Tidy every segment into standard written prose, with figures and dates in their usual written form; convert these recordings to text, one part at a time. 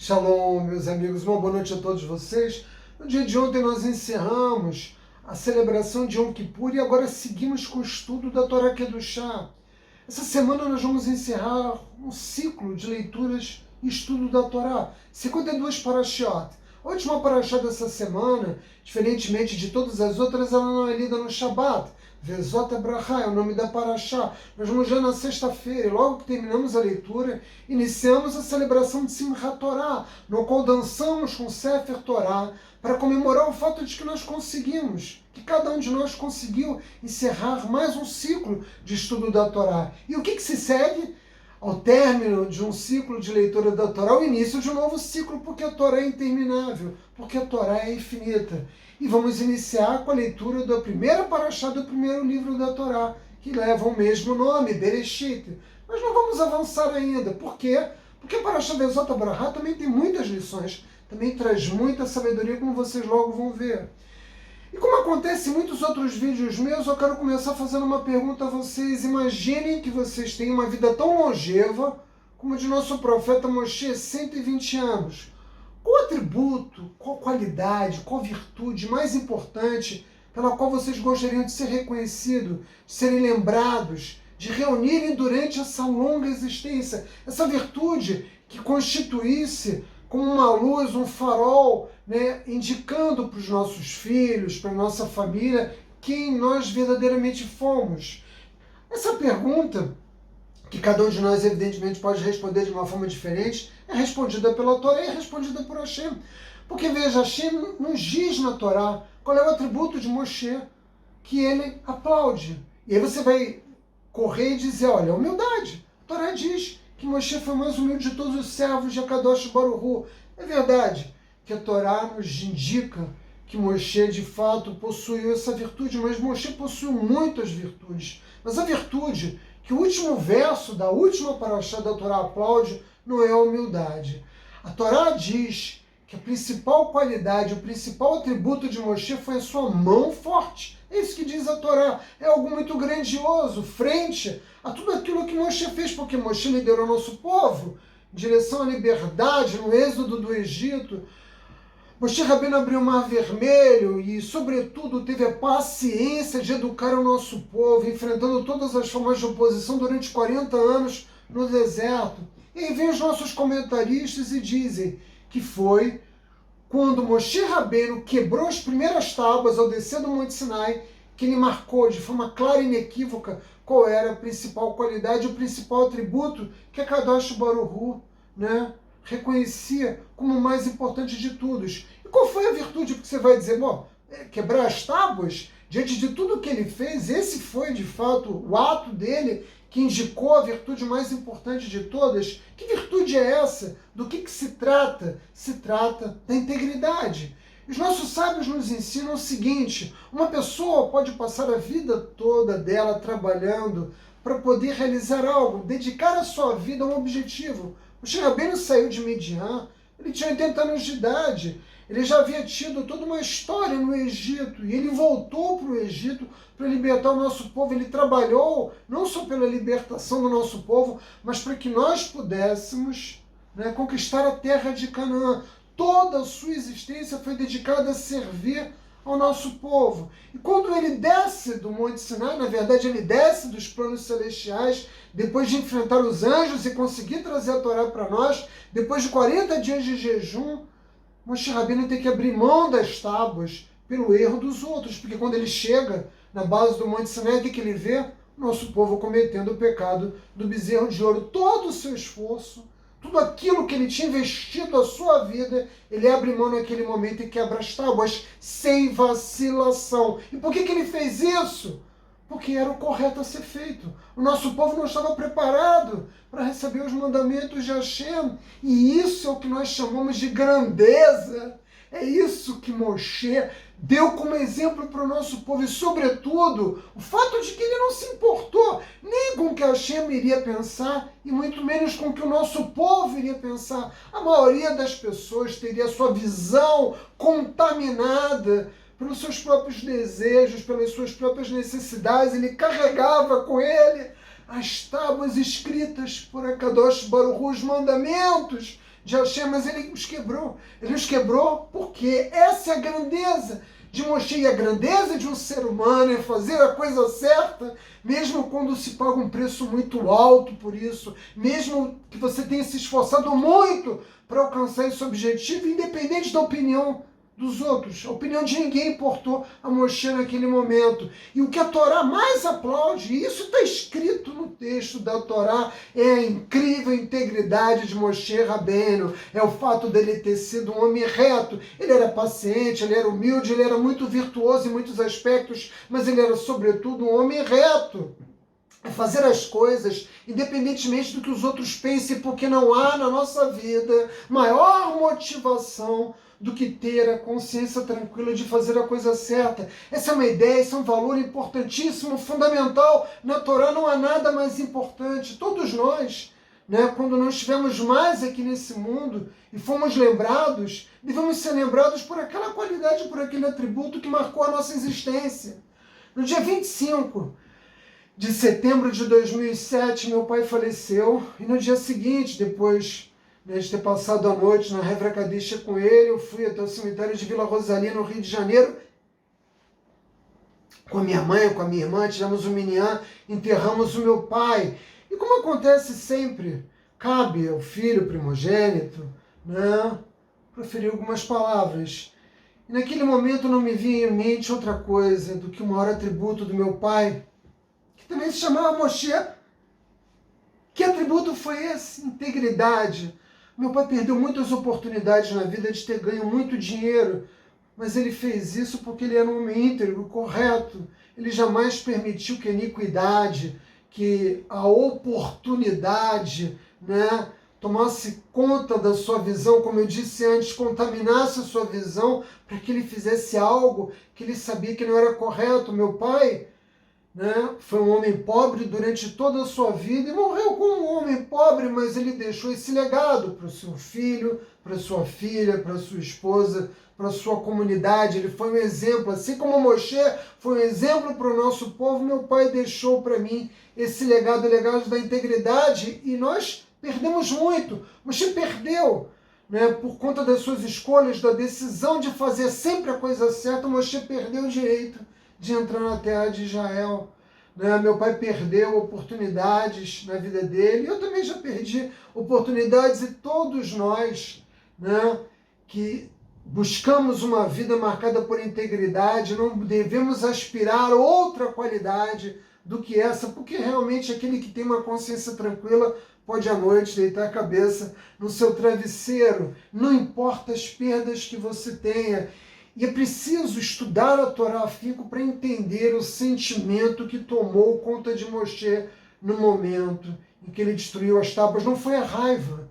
Shalom, meus amigos, uma boa noite a todos vocês. No dia de ontem nós encerramos a celebração de Yom Kippur e agora seguimos com o estudo da Torá Kedushá. Essa semana nós vamos encerrar um ciclo de leituras e estudo da Torá, 52 parashiot. A última parashá dessa semana, diferentemente de todas as outras, ela não é lida no Shabbat. Vezot Brachá é o nome da parashá. Nós vamos já na sexta-feira, e logo que terminamos a leitura, iniciamos a celebração de Simchat Torá, no qual dançamos com Sefer Torá, para comemorar o fato de que nós conseguimos, que cada um de nós conseguiu encerrar mais um ciclo de estudo da Torá. E o que se segue? Ao término de um ciclo de leitura da Torá, o início de um novo ciclo, porque a Torá é interminável, porque a Torá é infinita. E vamos iniciar com a leitura da primeira parashá do primeiro livro da Torá, que leva o mesmo nome, Bereshit. Mas não vamos avançar ainda. Por quê? Porque a parashá Vezot Brachá também tem muitas lições, também traz muita sabedoria, como vocês logo vão ver. E como acontece em muitos outros vídeos meus, eu quero começar fazendo uma pergunta a vocês. Imaginem que vocês têm uma vida tão longeva como a de nosso profeta Moshe, 120 anos. Qual atributo, qual qualidade, qual virtude mais importante pela qual vocês gostariam de ser reconhecidos, de serem lembrados, de reunirem durante essa longa existência? Essa virtude que constituísse como uma luz, um farol, indicando para os nossos filhos, para a nossa família, quem nós verdadeiramente fomos. Essa pergunta, que cada um de nós evidentemente pode responder de uma forma diferente, é respondida pela Torá e é respondida por Hashem. Porque veja, Hashem nos diz na Torá qual é o atributo de Moshe que ele aplaude. E aí você vai correr e dizer, olha, humildade. A Torá diz que Moshe foi o mais humilde de todos os servos de Akadosh Baruch Hu. É verdade que a Torá nos indica que Moshe de fato possuiu essa virtude, mas Moshe possuiu muitas virtudes. Mas a virtude que o último verso da última parashá da Torá aplaude não é a humildade. A Torá diz que a principal qualidade, o principal atributo de Moshe foi a sua mão forte. É isso que diz a Torá. É algo muito grandioso, frente a tudo aquilo que Moshe fez, porque Moshe liderou nosso povo em direção à liberdade, no êxodo do Egito. Moshe Rabbeinu abriu o Mar Vermelho e, sobretudo, teve a paciência de educar o nosso povo, enfrentando todas as formas de oposição durante 40 anos no deserto. E aí vem os nossos comentaristas e dizem que foi quando Moshe Rabbeinu quebrou as primeiras tábuas ao descer do Monte Sinai, que ele marcou de forma clara e inequívoca qual era a principal qualidade, o principal atributo que a Kadosh Baruch Hu, reconhecia como o mais importante de todos. E qual foi a virtude? Porque você vai dizer, bom, quebrar as tábuas, diante de tudo que ele fez, esse foi de fato o ato dele que indicou a virtude mais importante de todas. Que virtude é essa? Do que se trata? Se trata da integridade. Os nossos sábios nos ensinam o seguinte: uma pessoa pode passar a vida toda dela trabalhando para poder realizar algo, dedicar a sua vida a um objetivo. Moshe Rabbeinu saiu de Midian, ele tinha 80 anos de idade, ele já havia tido toda uma história no Egito, e ele voltou para o Egito para libertar o nosso povo. Ele trabalhou não só pela libertação do nosso povo, mas para que nós pudéssemos conquistar a terra de Canaã. Toda a sua existência foi dedicada a servir ao nosso povo. E quando ele desce do Monte Sinai, na verdade ele desce dos planos celestiais, depois de enfrentar os anjos e conseguir trazer a Torá para nós, depois de 40 dias de jejum, Moshe Rabbeinu tem que abrir mão das tábuas pelo erro dos outros, porque quando ele chega na base do Monte Sinai, o que ele vê? Nosso povo cometendo o pecado do bezerro de ouro. Todo o seu esforço, tudo aquilo que ele tinha investido a sua vida, ele abre mão naquele momento e quebra as tábuas, sem vacilação. E por que ele fez isso? Porque era o correto a ser feito. O nosso povo não estava preparado para receber os mandamentos de Hashem. E isso é o que nós chamamos de grandeza. É isso que Moshe deu como exemplo para o nosso povo. E, sobretudo, o fato de que ele não se importou nem com o que Hashem iria pensar, e muito menos com o que o nosso povo iria pensar. A maioria das pessoas teria a sua visão contaminada pelos seus próprios desejos, pelas suas próprias necessidades. Ele carregava com ele as tábuas escritas por Akadosh Baruch Hu, os mandamentos de Hashem, mas ele os quebrou. Ele os quebrou porque essa é a grandeza de Moshe. E a grandeza de um ser humano é fazer a coisa certa, mesmo quando se paga um preço muito alto por isso, mesmo que você tenha se esforçado muito para alcançar esse objetivo, independente da opinião dos outros. A opinião de ninguém importou a Moshe naquele momento. E o que a Torá mais aplaude, e isso está escrito no texto da Torá, é a incrível integridade de Moshe Rabbeinu, é o fato dele ter sido um homem reto. Ele era paciente, ele era humilde, ele era muito virtuoso em muitos aspectos, mas ele era sobretudo um homem reto. É fazer as coisas independentemente do que os outros pensem, porque não há na nossa vida maior motivação do que ter a consciência tranquila de fazer a coisa certa. Essa é uma ideia, esse é um valor importantíssimo, fundamental. Na Torá não há nada mais importante. Todos nós, quando não estivemos mais aqui nesse mundo e fomos lembrados, devemos ser lembrados por aquela qualidade, por aquele atributo que marcou a nossa existência. No dia 25 de setembro de 2007, meu pai faleceu, e no dia seguinte, depois de ter passado a noite na Hevra Kadisha com ele, eu fui até o cemitério de Vila Rosalia, no Rio de Janeiro, com a minha mãe, com a minha irmã, tivemos o minyan, enterramos o meu pai. E como acontece sempre, cabe ao filho primogênito, proferir algumas palavras. E naquele momento não me vinha em mente outra coisa do que o maior atributo do meu pai, que também se chamava Moshe. Que atributo foi esse? Integridade. Meu pai perdeu muitas oportunidades na vida de ter ganho muito dinheiro, mas ele fez isso porque ele era um homem íntegro, correto. Ele jamais permitiu que a iniquidade, que a oportunidade, tomasse conta da sua visão, como eu disse antes, contaminasse a sua visão para que ele fizesse algo que ele sabia que não era correto. Meu pai foi um homem pobre durante toda a sua vida e morreu como um homem pobre, mas ele deixou esse legado para o seu filho, para sua filha, para sua esposa, para a sua comunidade. Ele foi um exemplo, assim como Moshe foi um exemplo para o nosso povo. Meu pai deixou para mim esse legado, o legado da integridade, e nós perdemos muito. Moshe perdeu, por conta das suas escolhas, da decisão de fazer sempre a coisa certa. Moshe perdeu o direito de entrar na terra de Israel. Meu pai perdeu oportunidades na vida dele, eu também já perdi oportunidades, e todos nós, que buscamos uma vida marcada por integridade, não devemos aspirar a outra qualidade do que essa, porque realmente aquele que tem uma consciência tranquila pode à noite deitar a cabeça no seu travesseiro, não importa as perdas que você tenha. E é preciso estudar a Torá afinco para entender o sentimento que tomou conta de Moshe no momento em que ele destruiu as tábuas. Não foi a raiva,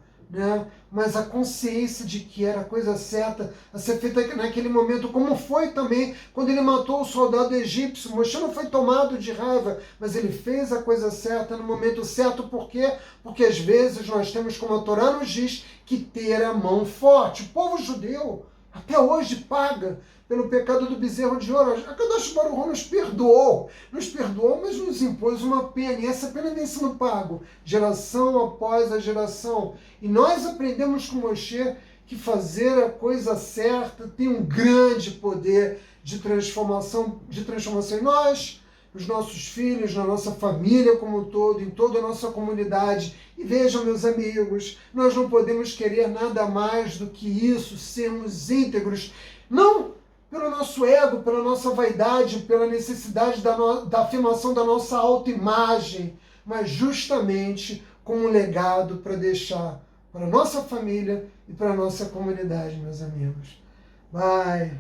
mas a consciência de que era a coisa certa a ser feita naquele momento, como foi também quando ele matou o soldado egípcio. Moshe não foi tomado de raiva, mas ele fez a coisa certa no momento certo. Por quê? Porque às vezes nós temos, como a Torá nos diz, que ter a mão forte. O povo judeu até hoje paga pelo pecado do bezerro de ouro. A Kadosh Baruch Hu nos perdoou, mas nos impôs uma pena, e essa pena vem sendo pago, geração após a geração. E nós aprendemos com Moshe que fazer a coisa certa tem um grande poder de transformação em nós, nos nossos filhos, na nossa família como um todo, em toda a nossa comunidade. E vejam, meus amigos, nós não podemos querer nada mais do que isso, sermos íntegros, não pelo nosso ego, pela nossa vaidade, pela necessidade da afirmação da nossa autoimagem, mas justamente como um legado para deixar para a nossa família e para a nossa comunidade, meus amigos. Bye!